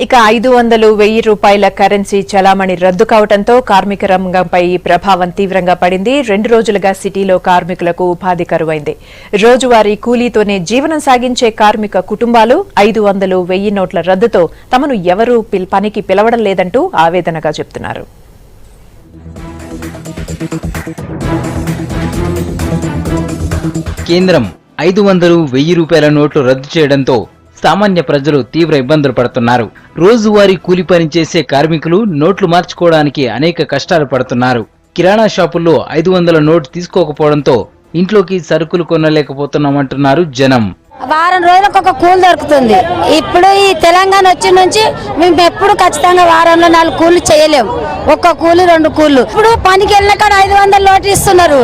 ఇక 500, 1000 రూపాయల కరెన్సీ చలామణి రద్దు కావడంతో కార్మిక రంగంపై ప్రభావం తీవ్రంగా పడింది. 2 రోజులుగా సిటీలో కార్మికులకు ఉపాధి కరువైంది. రోజువారీ కూలీతోనే జీవనం సాగించే కార్మిక కుటుంబాలు 500, 1000 నోట్ల రద్దుతో తమను ఎవరూ పనికి పిలవడం లేదంటూ ఆవేదనగా చెబుతున్నారు. కేంద్రం 500, 1000 రూపాయల నోట్లు రద్దు చేయడంతో సామాన్య ప్రజలు తీవ్ర ఇబ్బందులు పడుతున్నారు. రోజువారీ కూలి పని చేసే కార్మికులు నోట్లు మార్చుకోవడానికి అనేక కష్టాలు పడుతున్నారు. కిరాణా షాపుల్లో 500 నోటు తీసుకోకపోవడంతో ఇంట్లోకి సరుకులు కొనలేకపోతున్నామంటున్నారు జనం. వారం రోజులకు ఒక కూలి దొరుకుతుంది. ఇప్పుడు ఈ తెలంగాణ వచ్చి నుంచి మేము ఎప్పుడు ఖచ్చితంగా వారంలో 4 కూలీలు చేయలేము. ఒక్క కూలి 2 కూలీలు. ఇప్పుడు పనికి వెళ్ళిన కాడ 500 నోటు ఇస్తున్నారు.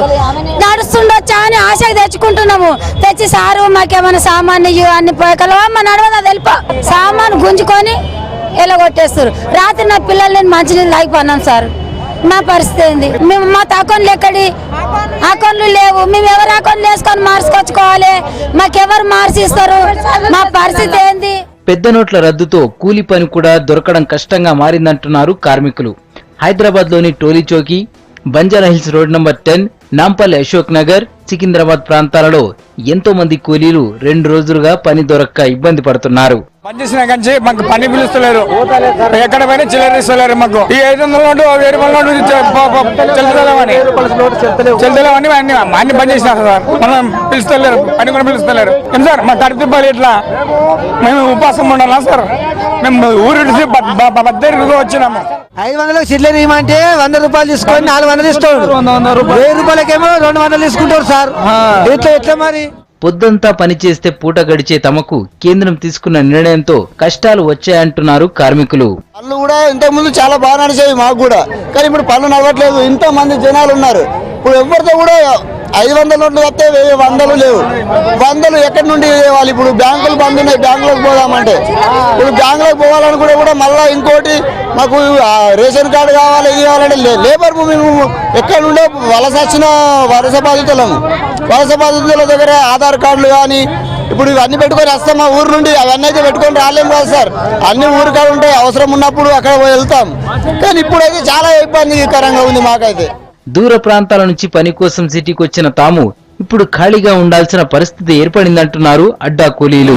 నడుస్తుండొచ్చా అని ఆశకు తెచ్చుకుంటున్నాము. తెచ్చి సారు మాకేమైనా సామాన్ అన్ని పోయగలవా మా నడవదా తెలిపా సామాన్ గుంజుకొని ఎలా కొట్టేస్తారు. రాత్రి నా పిల్లలు నేను మంచినీళ్ళు తాగిపోన్నాను సార్. మా పరిస్థితి ఏంది? మేము మా అకౌంట్లు ఎక్కడి అకౌంట్లు లేవు. మేము ఎవరు అకౌంట్లు వేసుకొని మార్చుకొచ్చుకోవాలి? మాకెవరు మార్చిస్తారు? మా పరిస్థితి ఏంది? పెద్ద నోట్ల రద్దుతో కూలి పని కూడా దొరకడం కష్టంగా మారిందంటున్నారు కార్మికులు. హైదరాబాద్ లోని టోలీ చౌకీ, బంజారాహిల్స్ రోడ్ నంబర్ 10, నాంపల్లి అశోక్ నగర్, సికింద్రాబాద్ ప్రాంతాలలో ఎంతో మంది కూలీలు 2 రోజులుగా పని దొరక్క ఇబ్బంది పడుతున్నారు. పనిచేసిన కంచి మాకు పని పిలుస్తలేరు. ఎక్కడ పోయినా చిల్లర ఇస్తలేరు. మాకు ఈ 500 నోటు 1000 రూపాయల నోటు చెల్తలేవని అన్ని పని చేసినా సార్. మనం పిలుస్తలేరు, పని కూడా పిలుస్తలేరు. ఏం సార్ మా కడుపు తిప్పాలి ఇట్లా? మేము ఉపాసం ఉండాలా సార్? మేము ఊరి బద్దరిగా వచ్చినాము. 500 చిల్లర ఇవ్వమంటే 100 రూపాయలు తీసుకొని 400 ఇస్తాడు. 1000 రూపాయలకేమో 200 తీసుకుంటారు సార్. ఎట్లా మరి? పొద్దంతా పనిచేస్తే పూట గడిచే తమకు కేంద్రం తీసుకున్న నిర్ణయంతో కష్టాలు వచ్చాయంటున్నారు కార్మికులు. పనులు కూడా ఇంతకు ముందు చాలా బాగా నడిచేవి మాకు కూడా, కానీ ఇప్పుడు పనులు నడవట్లేదు. ఇంత మంది జనాలు ఉన్నారు. ఇప్పుడు ఎవరితో కూడా 500 నోట్లు వస్తే 100 లేవు. 100 ఎక్కడి నుండి లేవాలి? ఇప్పుడు బ్యాంకులు బంద్ ఉన్నాయి. బ్యాంకులకు పోదామంటే ఇప్పుడు బ్యాంకులకు పోవాలని కూడా మళ్ళీ ఇంకోటి మాకు రేషన్ కార్డు కావాలి, ఇది కావాలంటే లేబర్ మేము ఎక్కడి నుండో వలస బాధితుల దగ్గర ఆధార్ కార్డులు కానీ ఇప్పుడు ఇవన్నీ పెట్టుకొని వస్తాం. మా ఊరు నుండి అవన్నీ అయితే పెట్టుకొని రాలేము కదా సార్. అన్ని ఊరు కాడ ఉంటాయి. అవసరం ఉన్నప్పుడు అక్కడ వెళ్తాం. కానీ ఇప్పుడైతే చాలా ఇబ్బందికరంగా ఉంది మాకైతే. దూర ప్రాంతాల నుంచి పని కోసం సిటీకి వచ్చిన తాము ఇప్పుడు ఖాళీగా ఉండాల్సిన పరిస్థితి ఏర్పడిందంటున్నారు అడ్డా కూలీలు.